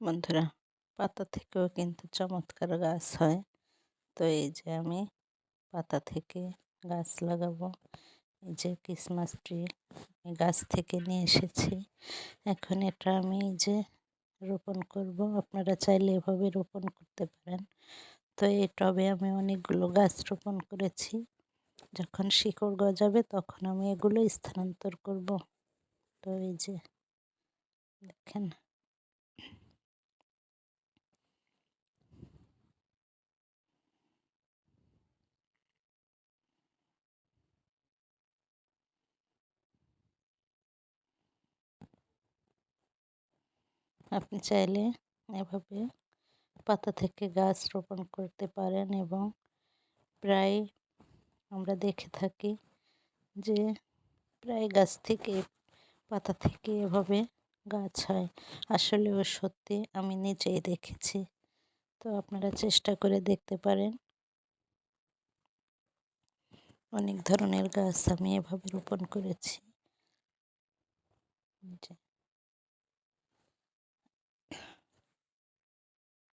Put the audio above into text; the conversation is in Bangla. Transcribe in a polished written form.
বন্ধুরা, পাতা থেকেও কিন্তু চমৎকার গাছ হয়। তো এই যে আমি পাতা থেকে গাছ লাগাবো। এই যে ক্রিসমাস ট্রি গাছ থেকে নিয়ে এসেছি। এখন এটা আমি এই যে রোপণ করব। আপনারা চাইলে এভাবে রোপণ করতে পারেন। তো এই টবে আমি অনেকগুলো গাছ রোপণ করেছি। যখন শিকড় গজাবে তখন আমি এগুলো স্থানান্তর করব। তো এই যে দেখেন, আপনি চাইলে এভাবে পাতা থেকে গাছ রোপণ করতে পারেন। এবং প্রায় আমরা দেখে থাকি যে প্রায় গাছ থেকে, পাতা থেকে এভাবে গাছ হয়। আসলেও সত্যি, আমি নিজেই দেখেছি। তো আপনারা চেষ্টা করে দেখতে পারেন। অনেক ধরনের গাছ আমি এভাবে রোপণ করেছি।